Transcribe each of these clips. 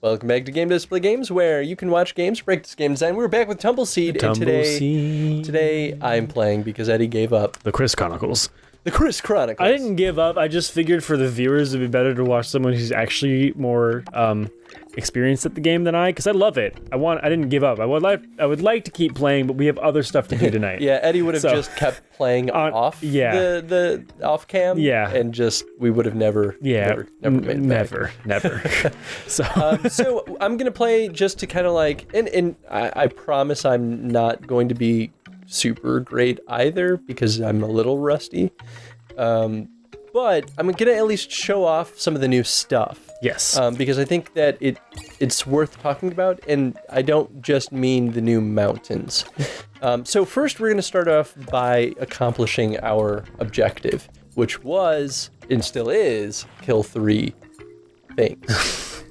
Welcome back to Game Display Games, where you can watch games, practice game design. We're back with TumbleSeed, and today I'm playing because Eddie gave up. The Chris Chronicles. The Chris Chronicles. I didn't give up. I just figured for the viewers it'd be better to watch someone who's actually more experienced at the game than I, because I love it. I didn't give up. I would like to keep playing, but we have other stuff to do tonight. Yeah, Eddie would have just kept playing off. Yeah. The off cam. Yeah. And we would have never. Yeah. Never made it Never. So I'm gonna play just to kind of like, and I promise I'm not going to be super great either because I'm a little rusty. But I'm gonna at least show off some of the new stuff. Yes. Because I think that it's worth talking about, and I don't just mean the new mountains. So first we're gonna start off by accomplishing our objective, which was, and still is, kill 3 things.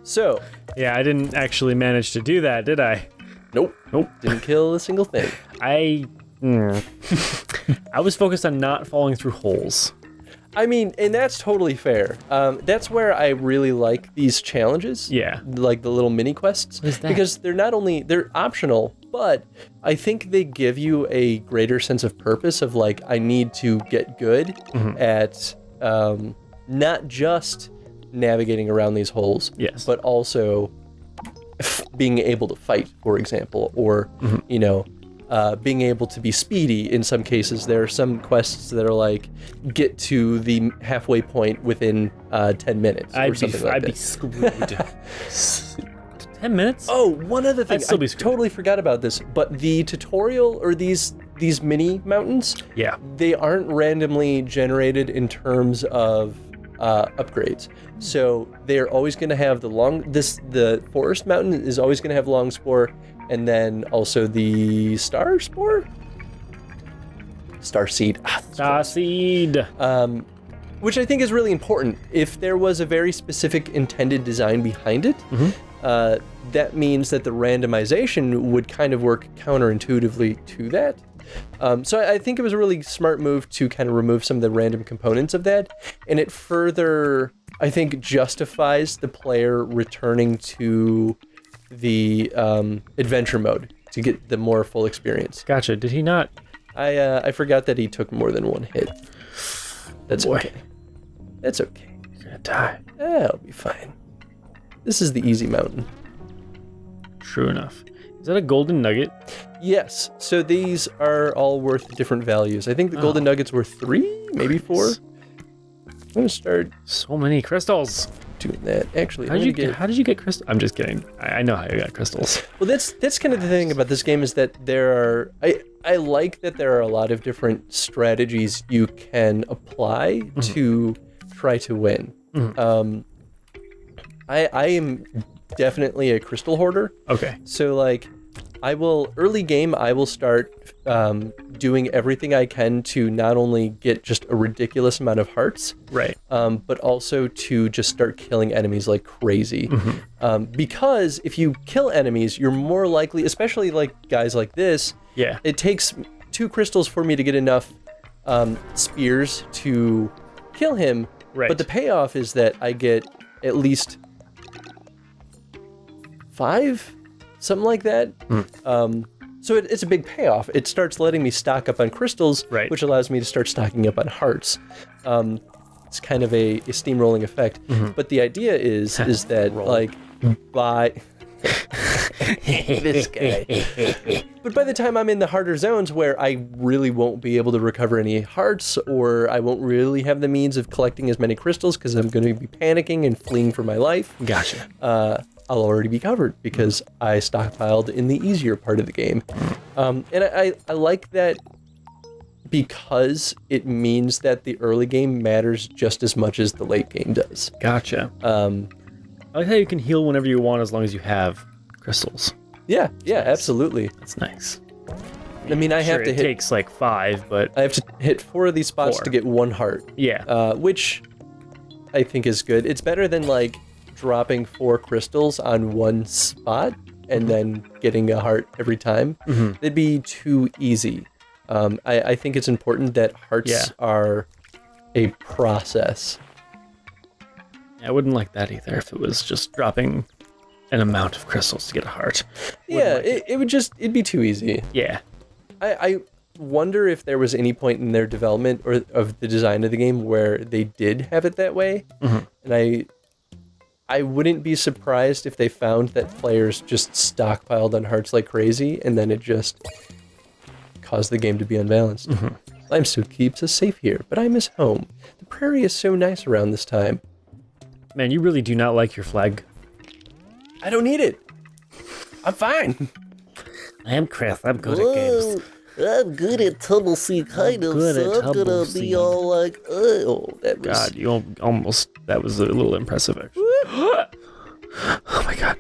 So. Yeah, I didn't actually manage to do that, did I? Nope. Didn't kill a single thing. I was focused on not falling through holes. I mean, and that's totally fair. That's where I really like these challenges. Yeah. Like the little mini quests. What is that? Because they're optional, but I think they give you a greater sense of purpose of like, I need to get good at not just navigating around these holes, yes, but also being able to fight, for example, or, being able to be speedy. In some cases, there are some quests that are like, get to the halfway point within 10 minutes or something like that. I'd be screwed. 10 minutes? Oh, one other thing. I'd still be I screwed. totally forgot about this, but the tutorial or these mini mountains, yeah, they aren't randomly generated in terms of upgrades. So they're always going to have the forest mountain is always going to have long spore, and then also the star spore? Starseed. Starseed. Which I think is really important. If there was a very specific intended design behind it, that means that the randomization would kind of work counterintuitively to that. So I think it was a really smart move to kind of remove some of the random components of that, and it further, I think, justifies the player returning to the adventure mode to get the more full experience. Gotcha. Did he not? I forgot that he took more than one hit. That's okay. That's okay. You're gonna die. I'll be fine. This is the easy mountain. True enough. Is that a golden nugget? Yes. So these are all worth different values. I think the golden nuggets were 3, maybe 4. I'm gonna start. So many crystals. Doing that. Actually, how did you get crystals? I'm just kidding. I know how you got crystals. Well, that's kind of the thing about this game is that I like that there are a lot of different strategies you can apply to try to win. I am definitely a crystal hoarder. Okay. So like, early game, I will start doing everything I can to not only get just a ridiculous amount of hearts, right, but also to just start killing enemies like crazy. Because if you kill enemies, you're more likely, especially like guys like this, it takes 2 crystals for me to get enough spears to kill him. Right. But the payoff is that I get at least 5, something like that. So it's a big payoff. It starts letting me stock up on crystals, which allows me to start stocking up on hearts. It's kind of a steamrolling effect. But the idea is that like by this guy. But by the time I'm in the harder zones where I really won't be able to recover any hearts, or I won't really have the means of collecting as many crystals because I'm going to be panicking and fleeing for my life. Gotcha. I'll already be covered because I stockpiled in the easier part of the game. And I like that because it means that the early game matters just as much as the late game does. Gotcha. I like how you can heal whenever you want as long as you have crystals. Yeah, absolutely. That's nice. I mean, I have to hit... It takes like 5, but... I have to hit 4 of these spots to get 1 heart. Yeah. Which I think is good. It's better than like dropping 4 crystals on 1 spot and then getting a heart every time. It'd be too easy. I think it's important that hearts are a process. I wouldn't like that either if it was just dropping an amount of crystals to get a heart. Yeah, it'd be too easy. Yeah. I wonder if there was any point in their development or of the design of the game where they did have it that way. And I wouldn't be surprised if they found that players just stockpiled on hearts like crazy, and then it just caused the game to be unbalanced. Limestone keeps us safe here, but I miss home. The prairie is so nice around this time. Man, you really do not like your flag. I don't need it. I'm fine. I am Chris. I'm good at games. I'm good at TumbleSeed, kind of, good at so I'm gonna be TumbleSeed. all like, oh, That was... God, you almost, that was a little impressive, actually. Oh my God.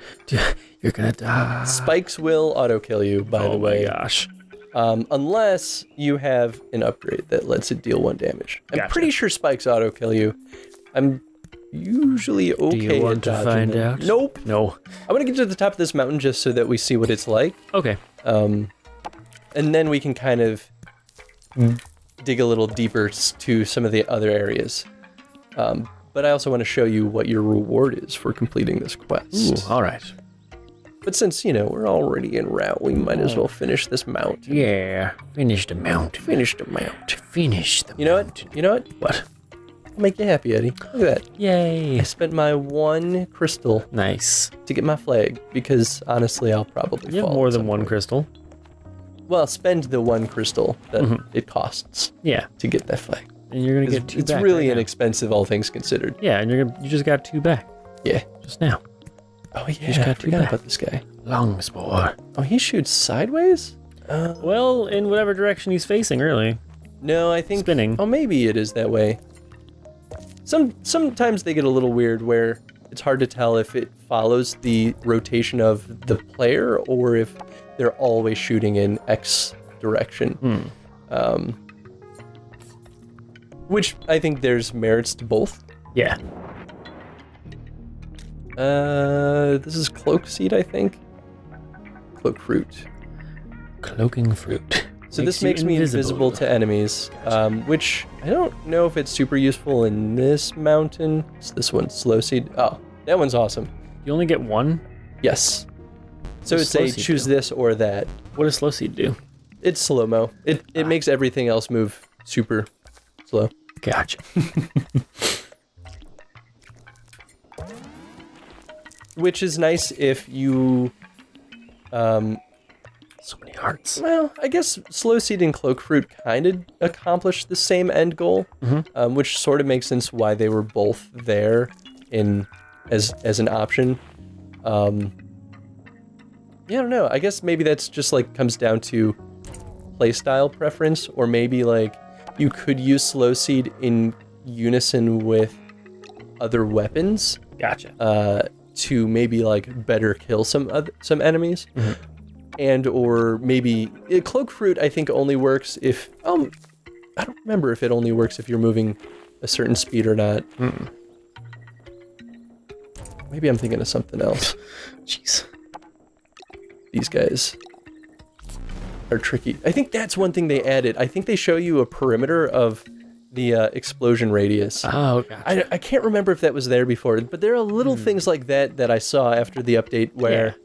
You're gonna die. Spikes will auto-kill you, by the way. Oh my gosh. Unless you have an upgrade that lets it deal 1 damage. I'm Gotcha. pretty sure spikes auto-kill you. I'm usually okay Do you want at to dodging find them. out? Nope. No. I'm gonna get to the top of this mountain just so that we see what it's like. Okay. And then we can kind of dig a little deeper to some of the other areas. But I also want to show you what your reward is for completing this quest. Ooh, all right. But since, we're already en route, we might as well finish this mount. Yeah. Finish the mount. Finish the mount. Finish the You know what? You know what? What? I'll make you happy, Eddie. Look at that. Yay. I spent my 1 crystal Nice. to get my flag because honestly, I'll probably You have fall more at than some 1 point. crystal. Well, spend the 1 crystal that it costs Yeah. to get that flag. And you're gonna get 2 It's back really right now. inexpensive, all things considered. Yeah, and you just got 2 back Yeah. just now. Oh yeah, just got I to forgot back. about this guy. Long spore. Oh, he shoots sideways? Well, in whatever direction he's facing, really. No, I think... Spinning. Oh, maybe it is that way. Sometimes they get a little weird where it's hard to tell if it follows the rotation of the player or if they're always shooting in X direction. Which I think there's merits to both. Yeah. This is cloak seed, I think. Cloak fruit. Cloaking fruit. So this makes me invisible to enemies, which I don't know if it's super useful in this mountain. It's this one, slow seed. Oh, that one's awesome. You only get 1? Yes. So What it's does slow a seed choose do? this or that. What does slow seed do? It's slow-mo. It makes everything else move super slow. Gotcha. Which is nice if you... So many hearts. Well, I guess slow seed and cloak fruit kind of accomplish the same end goal, which sort of makes sense why they were both there as an option. Yeah, I don't know. I guess maybe that's just like comes down to playstyle preference, or maybe like you could use slow seed in unison with other weapons Gotcha. to maybe like better kill some enemies. And or maybe cloak fruit I think only works if I don't remember if it only works if you're moving a certain speed or not. Maybe I'm thinking of something else. Jeez. These guys are tricky. I think that's one thing they added. I think they show you a perimeter of the explosion radius. Oh, gotcha. I can't remember if that was there before, but there are little things like that I saw after the update where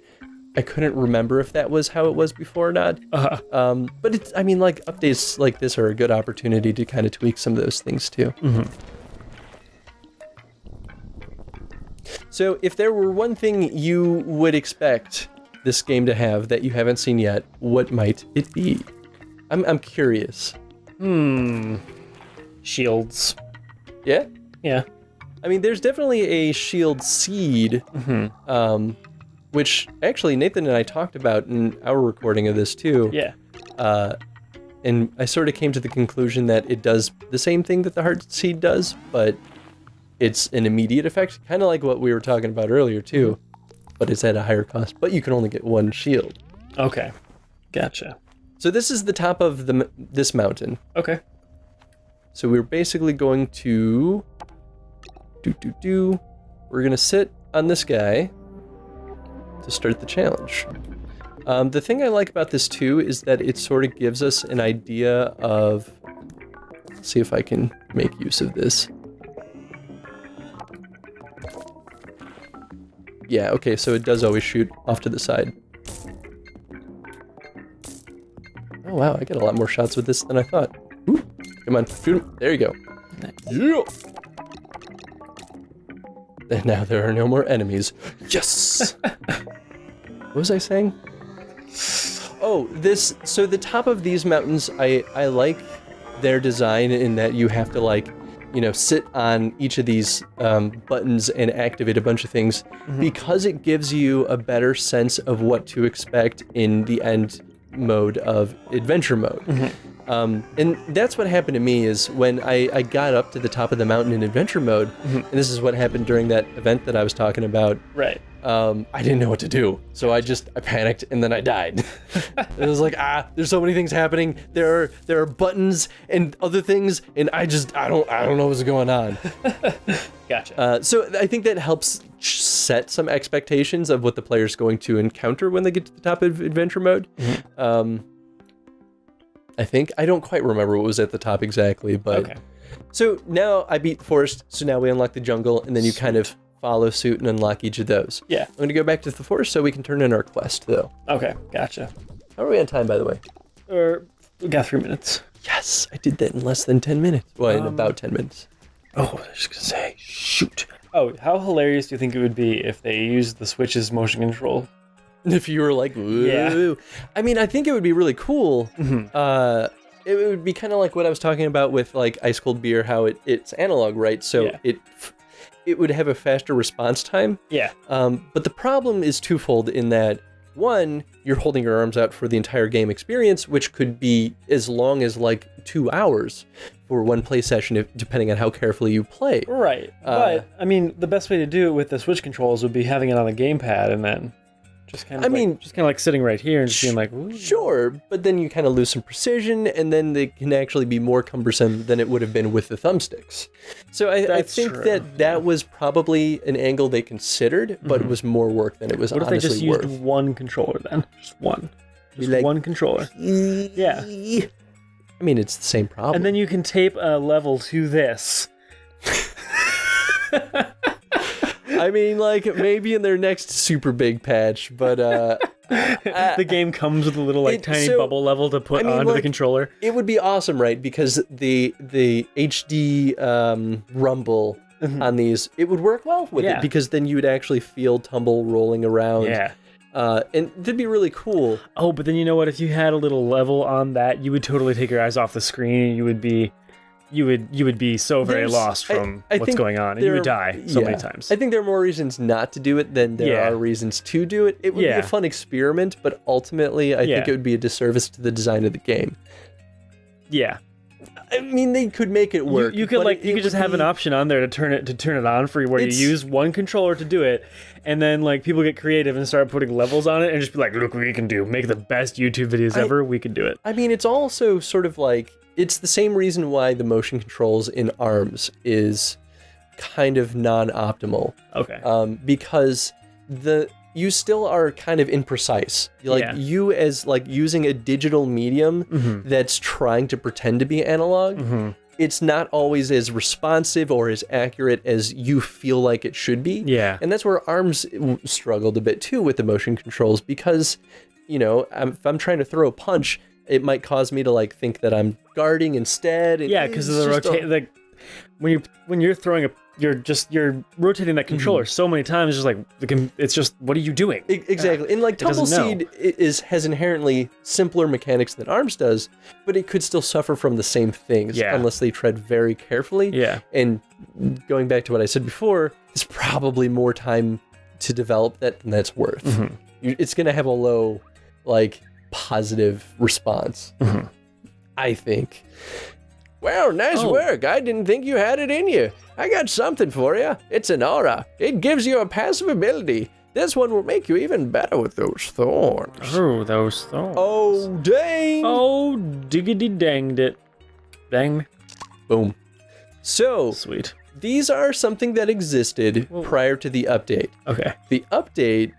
I couldn't remember if that was how it was before or not. But it's, I mean, like updates like this are a good opportunity to kind of tweak some of those things too. So if there were one thing you would expect this game to have that you haven't seen yet, what might it be? I'm curious. Shields. Yeah? Yeah. I mean, there's definitely a shield seed, which actually Nathan and I talked about in our recording of this too. Yeah. And I sort of came to the conclusion that it does the same thing that the heart seed does, but it's an immediate effect, kind of like what we were talking about earlier too, but it's at a higher cost, but you can only get one shield. Okay. Gotcha. So this is the top of this mountain. Okay. So we're basically going to we're gonna sit on this guy to start the challenge. The thing I like about this too is that it sort of gives us an idea of, let's see if I can make use of this. Yeah, okay, so it does always shoot off to the side. Oh wow, I get a lot more shots with this than I thought. Ooh, come on, shoot him. There you go. Yeah. And now there are no more enemies. Yes! What was I saying? Oh, so the top of these mountains, I like their design in that you have to like, sit on each of these buttons and activate a bunch of things because it gives you a better sense of what to expect in the end mode of adventure mode. And that's what happened to me is when I got up to the top of the mountain in adventure mode, and this is what happened during that event that I was talking about. Right. I didn't know what to do, so I panicked and then I died. It was like, there's so many things happening. There are buttons and other things, and I don't know what's going on. Gotcha. So I think that helps set some expectations of what the player's going to encounter when they get to the top of adventure mode. I think I don't quite remember what was at the top exactly, but okay. So now I beat the forest. So now we unlock the jungle, and then you kind of follow suit and unlock each of those. Yeah. I'm going to go back to the forest so we can turn in our quest, though. Okay, gotcha. How are we on time, by the way? We got 3 minutes. Yes, I did that in less than 10 minutes. Well, in about 10 minutes. Oh, I was just going to say, shoot. Oh, how hilarious do you think it would be if they used the Switch's motion control? If you were like, woo. Yeah. I mean, I think it would be really cool. It would be kind of like what I was talking about with like ice cold beer, how it's analog, right? So it would have a faster response time. Yeah. But the problem is twofold in that, one, you're holding your arms out for the entire game experience, which could be as long as like 2 hours for one play session, depending on how carefully you play. Right. But, I mean, the best way to do it with the Switch controls would be having it on the gamepad and then just kind of like sitting right here and just being like, ooh. Sure, but then you kind of lose some precision, and then they can actually be more cumbersome than it would have been with the thumbsticks. So I think true. that was probably an angle they considered, but it was more work than it was honestly worth. What if they just used one controller then? Just one. Just like, one controller. Yeah. I mean, it's the same problem. And then you can tape a level to this. I mean, like, maybe in their next super big patch, but the game comes with a little tiny bubble level to put onto the controller. It would be awesome, right? Because the HD rumble on these, it would work well with it, because then you would actually feel tumble rolling around. Yeah. And that'd be really cool. Oh, but then you know what? If you had a little level on that, you would totally take your eyes off the screen. You would be so very lost from what's going on, and you would die so many times. I think there are more reasons not to do it than there are reasons to do it. It would be a fun experiment, but ultimately, I think it would be a disservice to the design of the game. Yeah. I mean, they could make it work. You could just have an option on there to turn it on for you, where you use one controller to do it, and then like people get creative and start putting levels on it, and just be like, "Look what we can do! Make the best YouTube videos ever. We can do it." I mean, it's also sort of like it's the same reason why the motion controls in ARMS is kind of non-optimal. Okay. Because you still are kind of imprecise. You as like using a digital medium that's trying to pretend to be analog, it's not always as responsive or as accurate as you feel like it should be. Yeah. And that's where ARMS struggled a bit too with the motion controls, because, if I'm trying to throw a punch, it might cause me to like think that I'm guarding instead. Yeah, because of the rotate. When you're throwing you're rotating that controller so many times. Just like it's just, what are you doing? Exactly. And like TumbleSeed has inherently simpler mechanics than ARMS does, but it could still suffer from the same things unless they tread very carefully. Yeah. And going back to what I said before, it's probably more time to develop that than that's worth. It's going to have a low positive response, I think. Well, nice work. I didn't think you had it in you. I got something for you. It's an aura. It gives you a passive ability. This one will make you even better with those thorns. Oh, those thorns. Oh, dang. Oh, diggity danged it. Dang me. Boom. So, sweet. These are something that existed prior to the update. Okay. The update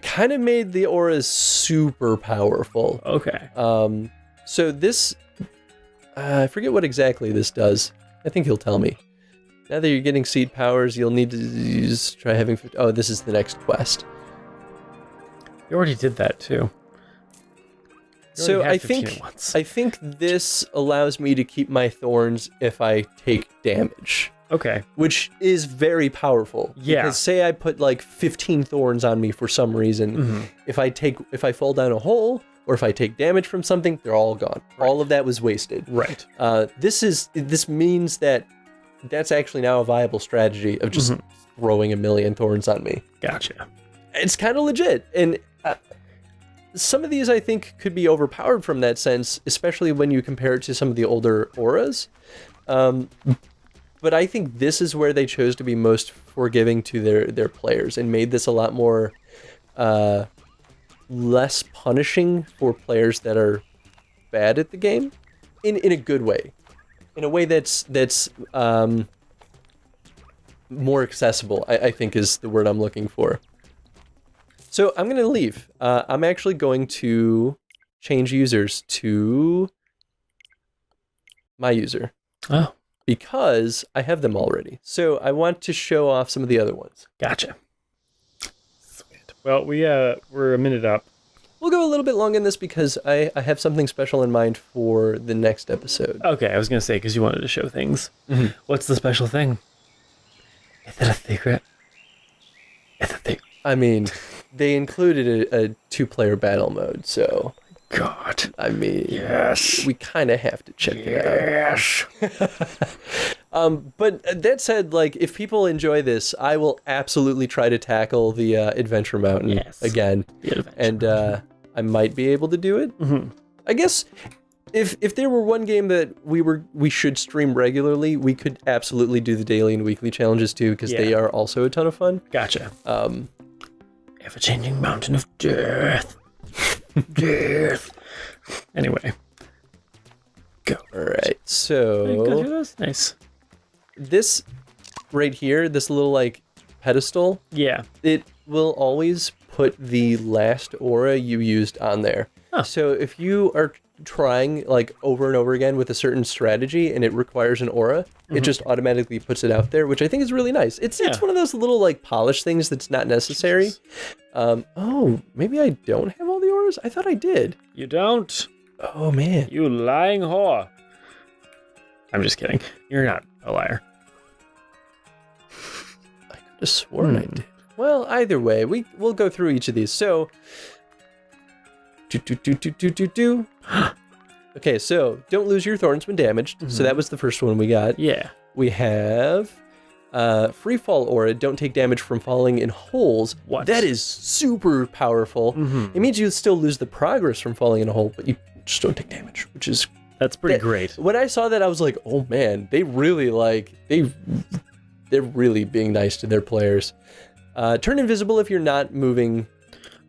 kind of made the auras super powerful. Okay. So this, I forget what exactly this does. I think he'll tell me. Now that you're getting seed powers, you'll need to try having... Oh, this is the next quest. You already did that, too. So I think this allows me to keep my thorns if I take damage. Okay. Which is very powerful. Yeah. Because say I put like 15 thorns on me for some reason, if I fall down a hole or if I take damage from something, they're all gone. Right. All of that was wasted. Right. This means that that's actually now a viable strategy of just throwing a million thorns on me. Gotcha. It's kind of legit, and some of these I think could be overpowered from that sense, especially when you compare it to some of the older auras. But I think this is where they chose to be most forgiving to their players and made this a lot more less punishing for players that are bad at the game in a good way. In a way that's more accessible, I think is the word I'm looking for. So I'm going to leave. I'm actually going to change users to my user. Oh. Because I have them already. So I want to show off some of the other ones. Gotcha. Sweet. Well, we're a minute up. We'll go a little bit long in this because I have something special in mind for the next episode. Okay, I was going to say, because you wanted to show things. What's the special thing? Is it a secret? It's a secret. I mean, they included a 2-player battle mode, so... God. I mean... Yes. We kind of have to check it out. Yes. But that said, like, if people enjoy this, I will absolutely try to tackle the Adventure Mountain again. And I might be able to do it. I guess if there were one game that we should stream regularly, we could absolutely do the daily and weekly challenges too, because they are also a ton of fun. Gotcha. Ever-changing mountain of death. Death. Anyway. Go. All right. So go through this? Nice. This right here, this little like pedestal. Yeah. It will always put the last aura you used on there. Huh. So if you are trying like over and over again with a certain strategy and it requires an aura, it just automatically puts it out there, which I think is really nice. It's one of those little like polish things that's not necessary. Oh, maybe I don't have all the auras? I thought I did. You don't? Oh man. You lying whore. I'm just kidding. You're not a liar. I could have sworn I did. Well, either way, we'll go through each of these. So okay, so don't lose your thorns when damaged. So that was the first one we got. Yeah. We have free fall aura, don't take damage from falling in holes. What? That is super powerful. It means you still lose the progress from falling in a hole, but you just don't take damage, which is... That's pretty great. When I saw that, I was like, oh man, they really they're really being nice to their players. Turn invisible if you're not moving...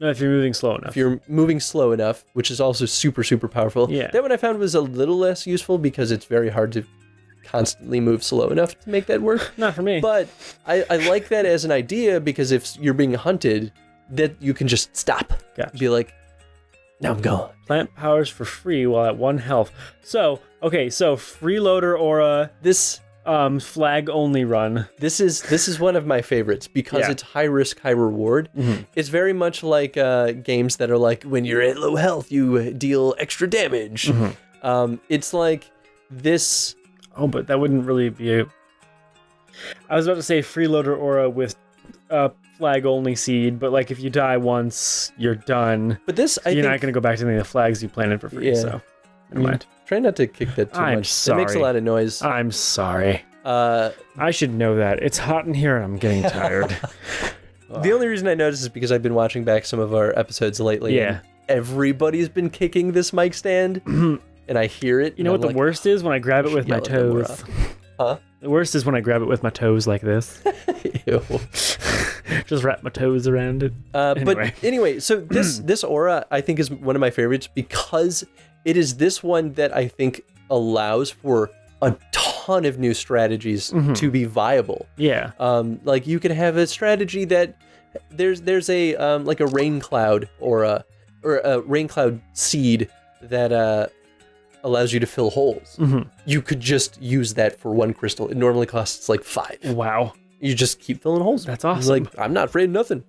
No, if you're moving slow enough. If you're moving slow enough, which is also super, super powerful. Yeah. That one I found was a little less useful because it's very hard to constantly move slow enough to make that work. Not for me. But I like that as an idea because if you're being hunted, that you can just stop. Gotcha. Be like, now I'm gone. Plant powers for free while at 1 health. So, okay, so freeloader aura, This flag only run. This is one of my favorites because it's high risk, high reward. It's very much like games that are like when you're at low health, you deal extra damage. It's like this. Oh, but that wouldn't really be a... I was about to say freeloader aura with flag only seed, but like if you die once, you're done. But this, you're not going to go back to any of the flags you planted for free, so never mind. Try not to kick that too I'm much. sorry. It makes a lot of noise. I'm sorry. I should know that. It's hot in here and I'm getting tired. The only reason I noticed is because I've been watching back some of our episodes lately. Yeah. And everybody's been kicking this mic stand, and I hear it. You know what the worst is? When I grab it with my toes. Huh? The worst is when I grab it with my toes like this. Ew. Just wrap my toes around it. But anyway, so this aura I think is one of my favorites because it is this one that I think allows for a ton of new strategies to be viable. Yeah. Like you can have a strategy that there's a like a rain cloud aura or a rain cloud seed that allows you to fill holes. You could just use that for 1 crystal. It normally costs like 5. Wow. You just keep filling holes. That's It's awesome. like, I'm not afraid of nothing.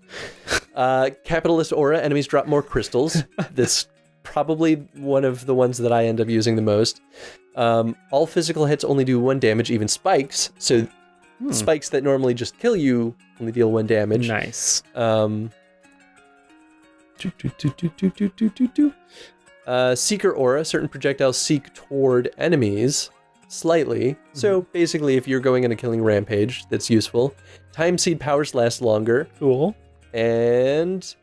Capitalist Aura, enemies drop more crystals. That's probably one of the ones that I end up using the most. All physical hits only do 1 damage, even spikes. So spikes that normally just kill you only deal 1 damage. Nice. Seeker Aura, certain projectiles seek toward enemies slightly. So basically, if you're going on a killing rampage, that's useful. Time Seed powers last longer. Cool. And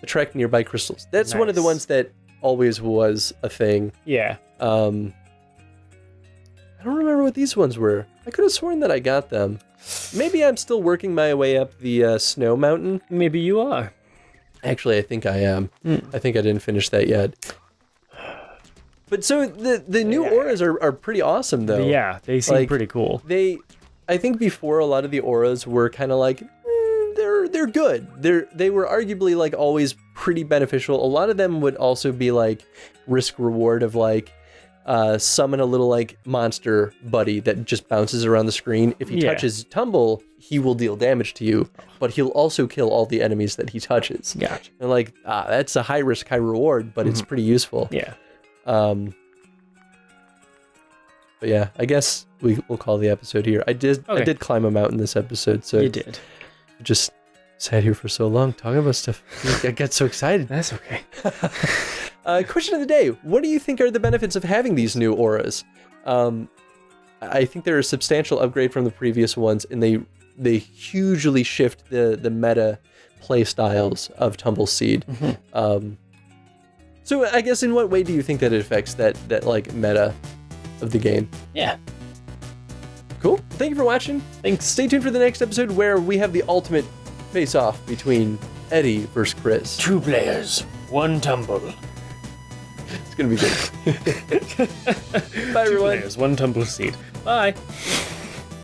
attract nearby crystals. That's one of the Nice. ones that always was a thing. Yeah. I don't remember what these ones were. I could have sworn that I got them. Maybe I'm still working my way up the snow mountain. Maybe you are. Actually, I think I am. I think I didn't finish that yet. But so the new auras are pretty awesome, though. Yeah, they seem Like, pretty cool. I think before a lot of the auras were kind of like, they're good. They were arguably like always pretty beneficial. A lot of them would also be like risk reward of like, summon a little like monster buddy that just bounces around the screen. If he touches Tumble, he will deal damage to you, but he'll also kill all the enemies that he touches. Gotcha. And like, that's a high risk, high reward, but it's pretty useful. Yeah. But yeah, I guess we'll call the episode here. I did climb a mountain this episode, so You did. just sat here for so long talking about stuff. I get so excited. That's okay. Question of the day: what do you think are the benefits of having these new auras? I think they're a substantial upgrade from the previous ones, and they hugely shift the meta play styles of TumbleSeed. So I guess in what way do you think that it affects that like meta of the game? Yeah. Cool. Thank you for watching. Thanks. Stay tuned for the next episode where we have the ultimate face-off between Eddie versus Chris. 2 players, 1 tumble. It's gonna be good. Bye, 2 everyone. players, 1 TumbleSeed. Bye.